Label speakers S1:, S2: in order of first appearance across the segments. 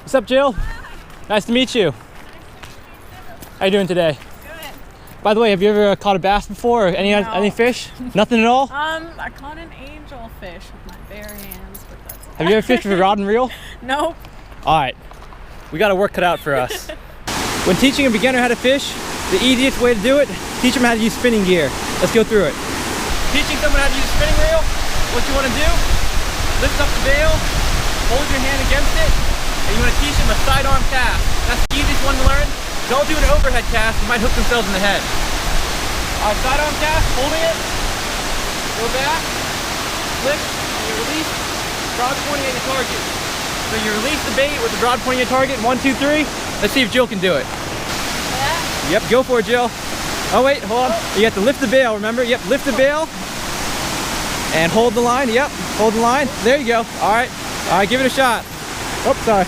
S1: What's up, Jill? Nice to meet you. How you doing today?
S2: Good.
S1: By the way, have you ever caught a bass before? Or any fish? Nothing at all?
S2: I caught an angelfish with my bare hands, but that's all.
S1: Have you ever fished with a rod and reel?
S2: Nope.
S1: All right, we got a work cut out for us. When teaching a beginner how to fish, the easiest way to do it, teach them how to use spinning gear. Let's go through it. Teaching someone how to use a spinning reel, what you want to do, lift up the bail, hold your hand against it, and you want to teach them a sidearm cast. That's the easiest one to learn. Don't do an overhead cast, you might hook themselves in the head. All right, sidearm cast, holding it, go back, flip, and you release, rod pointing at your target. So you release the bait with the rod pointing at your target, 1, 2, 3. Let's see if Jill can do it.
S2: Yeah.
S1: Yep, go for it, Jill. Oh wait, hold on. You have to lift the bail, remember? Yep, lift the bail. And hold the line, yep, hold the line. There you go, all right, give it a shot. Oops, sorry.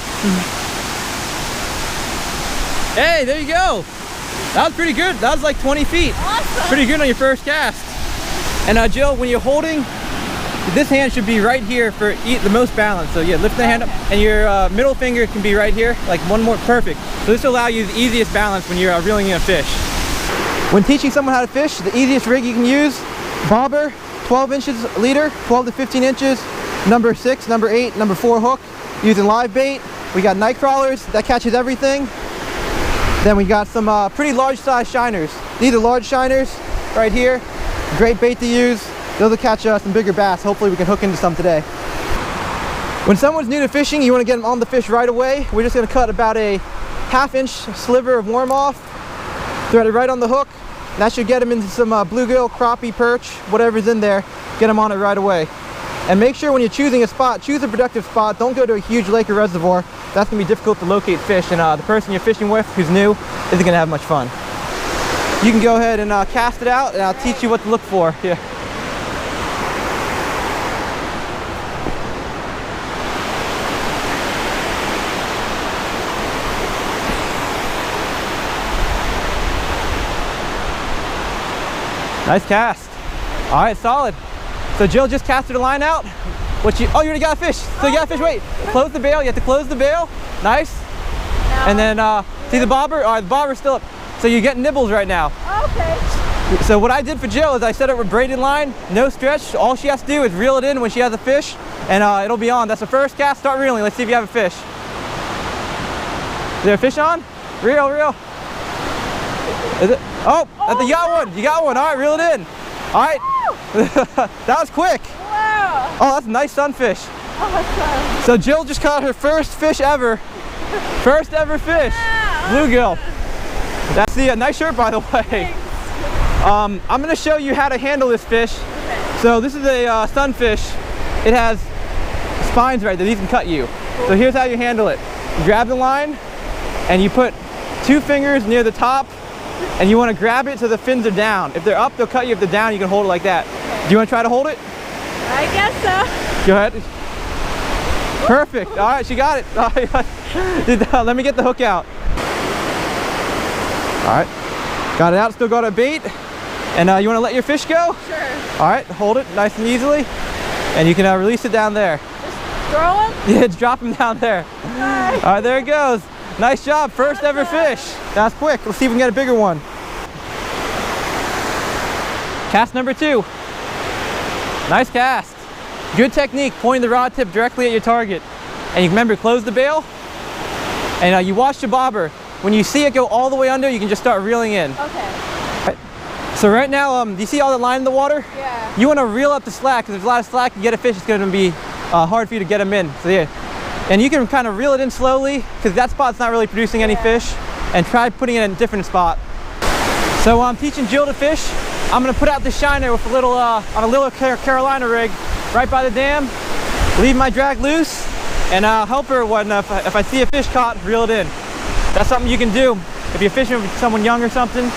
S1: Hey, there you go. That was pretty good. That was like 20 feet.
S2: Awesome.
S1: Pretty good on your first cast. And Jill, when you're holding, this hand should be right here for the most balance. So yeah, lift the hand up, and your middle finger can be right here, like one more, perfect. So this will allow you the easiest balance when you're reeling in a fish. When teaching someone how to fish, the easiest rig you can use, bobber, 12 inches leader, 12 to 15 inches, number 6, number 8, number 4 hook, using live bait. We got Nightcrawlers, that catches everything. Then we got some pretty large size shiners. These are large shiners right here. Great bait to use. Those will catch some bigger bass. Hopefully we can hook into some today. When someone's new to fishing, you want to get them on the fish right away. We're just going to cut about a 1/2 inch sliver of worm off, thread it right on the hook. That should get them into some bluegill, crappie, perch, whatever's in there. Get them on it right away. And make sure when you're choosing a spot, choose a productive spot. Don't go to a huge lake or reservoir. That's going to be difficult to locate fish, and the person you're fishing with who's new isn't going to have much fun. You can go ahead and cast it out, and I'll teach you what to look for here. Nice cast. All right, solid. So Jill just casted a line out. Oh, you already got a fish. So you got a fish, wait. Close the bail, you have to close the bail. Nice.
S2: No.
S1: And then, see the bobber? All right, the bobber's still up. So you're getting nibbles right now.
S2: Okay.
S1: So what I did for Jill is I set it with braided line, no stretch. All she has to do is reel it in when she has a fish, and it'll be on. That's the first cast, start reeling. Let's see if you have a fish. Is there a fish on? Reel, reel. Is it? Oh, you got one. You got one. All right, reel it in. All right. That was quick.
S2: Wow.
S1: Oh, that's a nice sunfish.
S2: Awesome.
S1: So Jill just caught her first fish ever. First ever fish.
S2: Wow.
S1: Bluegill. That's the nice shirt, by the way.
S2: Thanks.
S1: I'm going to show you how to handle this fish.
S2: Okay.
S1: So this is a sunfish. It has spines right there. These can cut you.
S2: Cool.
S1: So here's how you handle it. You grab the line and you put 2 fingers near the top, and you want to grab it so the fins are down. If they're up, they'll cut you. If they're down, you can hold it like that. Do you want to try to hold it?
S2: I guess so.
S1: Go ahead. Perfect. All right, she got it. Let me get the hook out. All right, got it out. Still got a bait. And you want to let your fish go?
S2: Sure.
S1: All right, hold it nice and easily, and you can release it down there.
S2: Just throw him?
S1: Yeah, just drop him down there.
S2: Bye.
S1: All right, there it goes. Nice job, first ever fish. That's quick. Let's see if we can get a bigger one. Cast number 2. Nice cast. Good technique, pointing the rod tip directly at your target. And you remember, close the bail, and you watch the bobber. When you see it go all the way under, you can just start reeling in.
S2: Okay.
S1: Right. So right now, do you see all the line in the water?
S2: Yeah.
S1: You want to reel up the slack, because if there's a lot of slack, you get a fish, it's going to be hard for you to get them in. So yeah. And you can kind of reel it in slowly, because that spot's not really producing any fish, and try putting it in a different spot. So I'm teaching Jill to fish. I'm going to put out the shiner with a little, on a little Carolina rig right by the dam, leave my drag loose, and help her when, if I see a fish caught, reel it in. That's something you can do if you're fishing with someone young or something,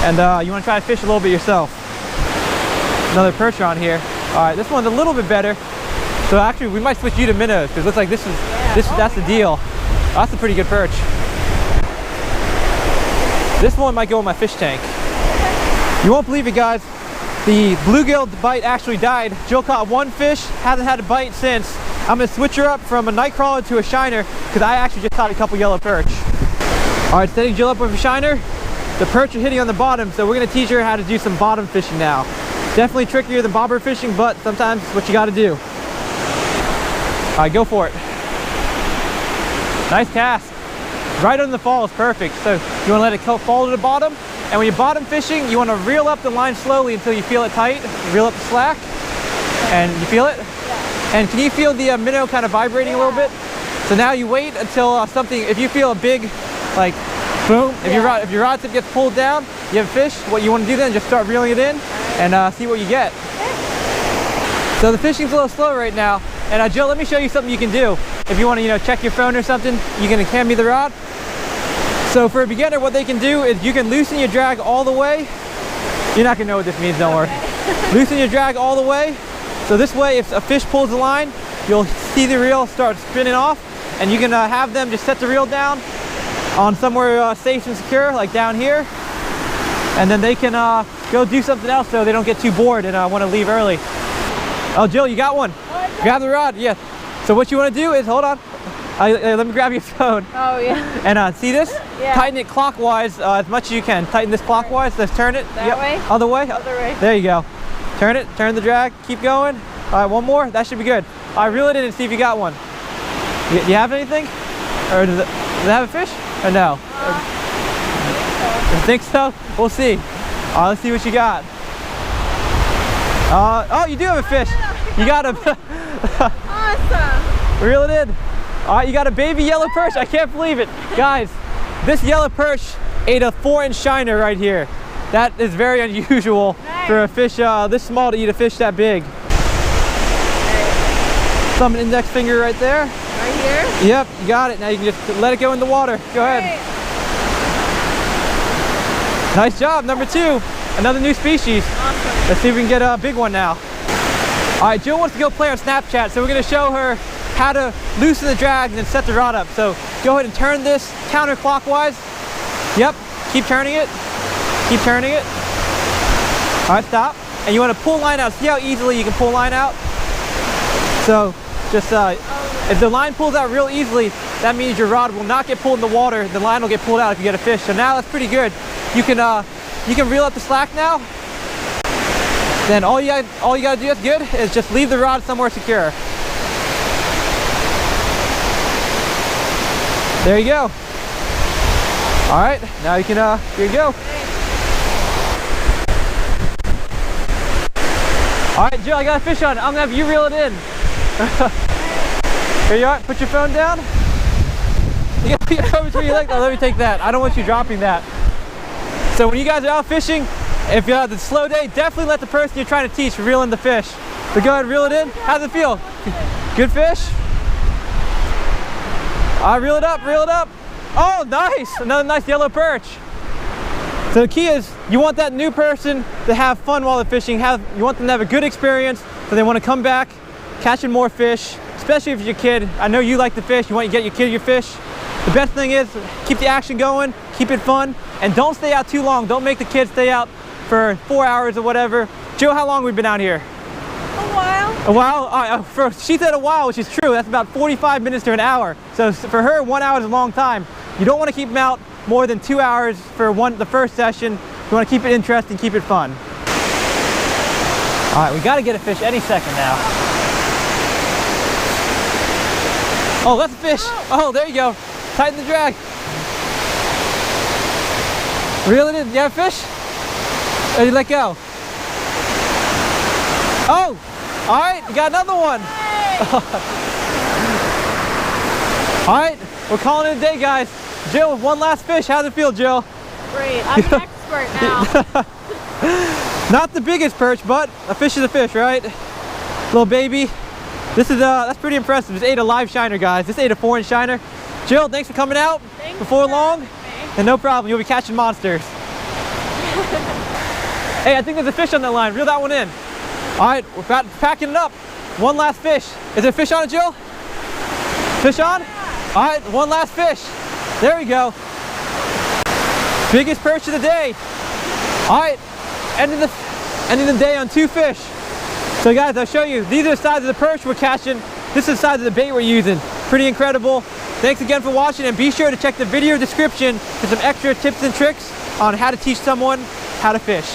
S1: and you want to try to fish a little bit yourself. Another perch on here. All right, this one's a little bit better. So actually, we might switch you to minnows, because it looks like that's the deal. Oh, that's a pretty good perch. This one might go in my fish tank. You won't believe it, guys. The bluegill bite actually died. Jill caught one fish, hasn't had a bite since. I'm gonna switch her up from a Nightcrawler to a shiner because I actually just caught a couple yellow perch. All right, setting Jill up with a shiner. The perch are hitting on the bottom, so we're gonna teach her how to do some bottom fishing now. Definitely trickier than bobber fishing, but sometimes it's what you gotta do. All right, go for it. Nice cast. Right on the fall is perfect. So you wanna let it fall to the bottom, and when you're bottom fishing, you wanna reel up the line slowly until you feel it tight. Reel up the slack, and you feel it? Yeah. And can you feel the minnow kind of vibrating a little bit? So now you wait until if you feel a big, like, boom, if your rod tip gets pulled down, you have a fish, what you want to do then, just start reeling it in and see what you get. So the fishing's a little slow right now, and Jill, let me show you something you can do. If you want to, check your phone or something, you can hand me the rod. So for a beginner, what they can do is you can loosen your drag all the way. You're not going to know what this means, don't worry. Loosen your drag all the way. So this way, if a fish pulls the line, you'll see the reel start spinning off, and you can have them just set the reel down on somewhere safe and secure, like down here, and then they can go do something else so they don't get too bored and want to leave early. Oh, Jill, you got one. Grab the rod, yeah. So what you want to do is, hold on, let me grab your phone.
S2: Oh, yeah.
S1: And see this?
S2: Yeah.
S1: Tighten it clockwise as much as you can. Tighten this clockwise, let's turn it.
S2: That way?
S1: Other way?
S2: Other way.
S1: There you go. Turn it, turn the drag, keep going. All right, one more, that should be good. All right, reel it in and see if you got one. You have anything? Or does it have a fish? Or no? I think so. We'll see. Let's see what you got. Oh, you do have a fish. You got a.
S2: Awesome.
S1: Reel it in. All right, you got a baby yellow perch. I can't believe it, guys. This yellow perch ate a 4-inch shiner right here. That is very unusual for a fish this small to eat a fish that big. Thumb and index finger right there.
S2: Right here?
S1: Yep, you got it. Now you can just let it go in the water. Go ahead. Nice job, number 2. Another new species.
S2: Awesome. Let's
S1: see if we can get a big one now. All right, Jill wants to go play on Snapchat, so we're gonna show her how to loosen the drag and then set the rod up. So go ahead and turn this counterclockwise. Yep, keep turning it. Keep turning it. All right, stop. And you wanna pull line out. See how easily you can pull line out? So just, if the line pulls out real easily, that means your rod will not get pulled in the water. The line will get pulled out if you get a fish. So now that's pretty good. You can reel up the slack now. Then all you gotta do, that's good, is just leave the rod somewhere secure. There you go. All right, now you can, here you go. All right, Jill, I got a fish on. I'm gonna have you reel it in. Here you are, put your phone down. You gotta put your phone between your legs. Oh, let me take that. I don't want you dropping that. So when you guys are out fishing, if you have the slow day, definitely let the person you're trying to teach reel in the fish. So go ahead, reel it in. How's it feel? Good fish? Reel it up, reel it up. Oh, nice, another nice yellow perch. So the key is you want that new person to have fun while they're fishing. You want them to have a good experience, so they want to come back, catching more fish, especially if it's your kid. I know you like to fish, you want to get your kid your fish. The best thing is keep the action going, keep it fun, and don't stay out too long. Don't make the kids stay out for 4 hours or whatever. Jill, how long have we been out here?
S2: A while.
S1: A while? She said a while, which is true. That's about 45 minutes to an hour. So for her, 1 hour is a long time. You don't want to keep them out more than 2 hours for the first session. You want to keep it interesting, keep it fun. All right, we got to get a fish any second now. Oh, that's a fish. Oh, there you go. Tighten the drag. Reel it in. You have a fish? Or did you let go? Oh! All right, you got another one. All right, we're calling it a day, guys. Jill, one last fish. How's it feel, Jill?
S2: Great. I'm an expert now.
S1: Not the biggest perch, but a fish is a fish, right? Little baby. This is that's pretty impressive. This ate a live shiner, guys. This ate a 4-inch shiner. Jill, thanks for coming out.
S2: Thanks
S1: before long. And no problem, you'll be catching monsters. Hey, I think there's a fish on that line. Reel that one in. All right, we're about packing it up. One last fish. Is there a fish on it, Jill? Fish on? Yeah. All right, one last fish. There we go. Biggest perch of the day. All right, ending the day on 2 fish. So guys, I'll show you. These are the size of the perch we're catching This is the size of the bait we're using. Pretty incredible. Thanks again for watching, and be sure to check the video description for some extra tips and tricks on how to teach someone how to fish.